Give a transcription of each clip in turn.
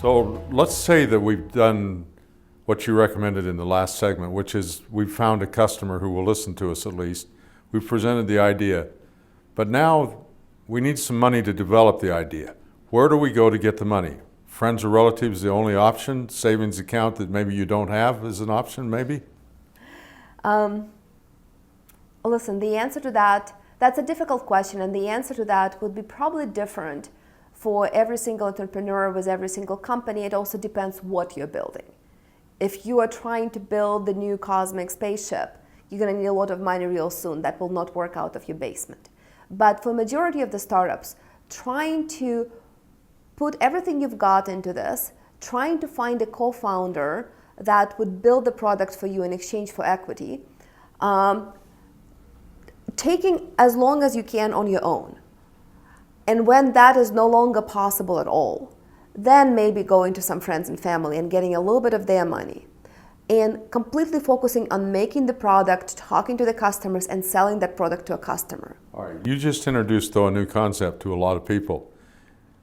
So let's say that we've done what you recommended in the last segment, which is we've found a customer who will listen to us at least. We've presented the idea, but now we need some money to develop the idea. Where do we go to get the money? Friends or relatives is the only option? Savings account that maybe you don't have is an option, maybe? Listen, the answer to that's a difficult question, and the answer to that would be probably different for every single entrepreneur with every single company. It also depends what you're building. If you are trying to build the new cosmic spaceship, you're going to need a lot of money real soon. That will not work out of your basement. But for majority of the startups, trying to put everything you've got into this, trying to find a co-founder that would build the product for you in exchange for equity, taking as long as you can on your own. And when that is no longer possible at all, then maybe going to some friends and family and getting a little bit of their money and completely focusing on making the product, talking to the customers, and selling that product to a customer. All right. You just introduced, though, a new concept to a lot of people.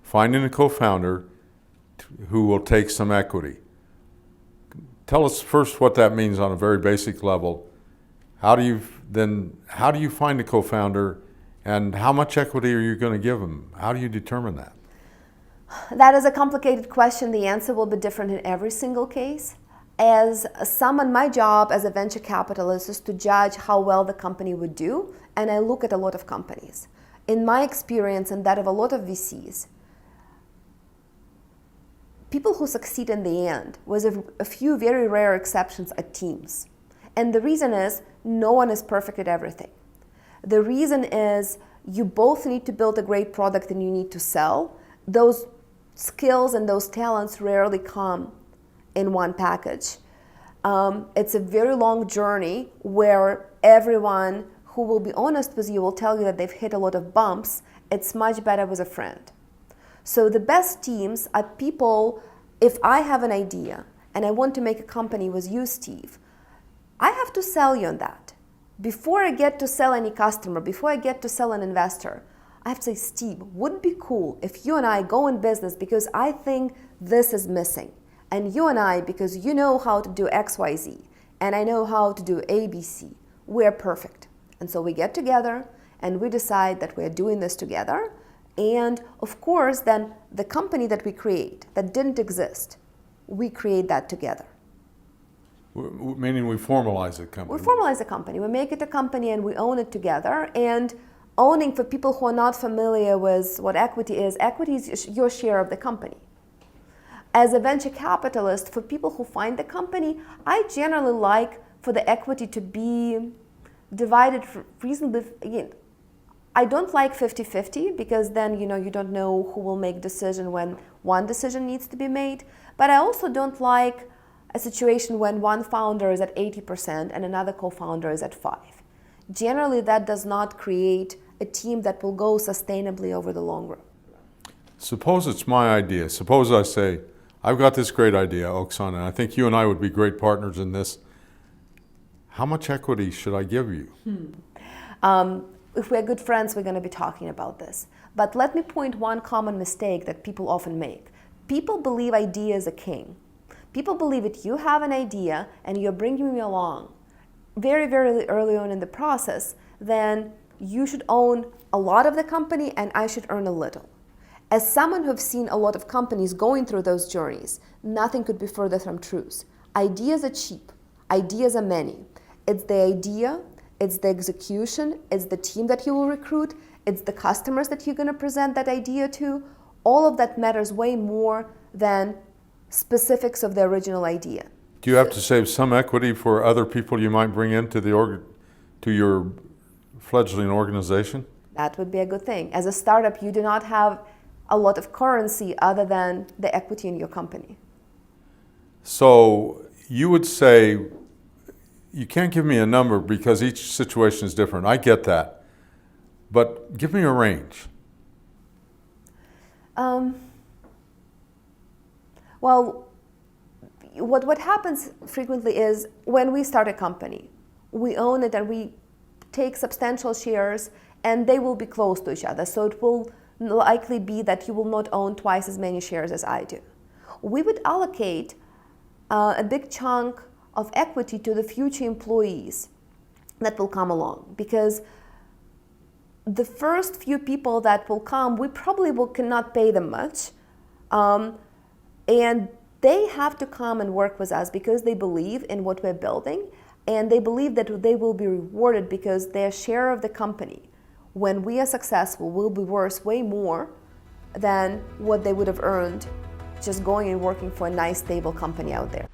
Finding a co-founder who will take some equity. Tell us first what that means on a very basic level. How do you find a co-founder, and how much equity are you going to give them? How do you determine that? That is a complicated question. The answer will be different in every single case. As someone, my job as a venture capitalist is to judge how well the company would do, and I look at a lot of companies. In my experience and that of a lot of VCs, people who succeed in the end, with a few very rare exceptions, are teams. And the reason is no one is perfect at everything. The reason is you both need to build a great product and you need to sell. Those skills and those talents rarely come in one package. It's a very long journey where everyone who will be honest with you will tell you that they've hit a lot of bumps. It's much better with a friend. So the best teams are people, if I have an idea and I want to make a company with you, Steve, I have to sell you on that. Before I get to sell any customer, before I get to sell an investor, I have to say, Steve, would it be cool if you and I go in business because I think this is missing. And you and I, because you know how to do X, Y, Z, and I know how to do A, B, C, we're perfect. And so we get together and we decide that we're doing this together. And of course, then the company that we create that didn't exist, we create that together. Meaning we formalize a company. We formalize a company. We make it a company and we own it together. And owning, for people who are not familiar with what equity is your share of the company. As a venture capitalist, for people who find the company, I generally like for the equity to be divided reasonably. Again, I don't like 50-50 because then you don't know who will make decision when one decision needs to be made. But I also don't like a situation when one founder is at 80% and another co-founder is at 5%. Generally, that does not create a team that will go sustainably over the long run. Suppose it's my idea. Suppose I say, I've got this great idea, Oksana, and I think you and I would be great partners in this. How much equity should I give you? If we're good friends, we're going to be talking about this. But let me point one common mistake that people often make. People believe idea is a king. People believe that you have an idea and you're bringing me along very, very early on in the process, then you should own a lot of the company and I should earn a little. As someone who's seen a lot of companies going through those journeys, nothing could be further from truth. Ideas are cheap. Ideas are many. It's the idea, it's the execution, it's the team that you will recruit, it's the customers that you're going to present that idea to. All of that matters way more than specifics of the original idea. Do you have to save some equity for other people you might bring into to your fledgling organization? That would be a good thing. As a startup, you do not have a lot of currency other than the equity in your company. So you would say, you can't give me a number because each situation is different. I get that. But give me a range. Well, what happens frequently is when we start a company, we own it and we take substantial shares and they will be close to each other. So it will likely be that you will not own twice as many shares as I do. we would allocate a big chunk of equity to the future employees that will come along, because the first few people that will come, we probably cannot pay them much, and they have to come and work with us because they believe in what we're building, and they believe that they will be rewarded because their share of the company, when we are successful, will be worth way more than what they would have earned just going and working for a nice, stable company out there.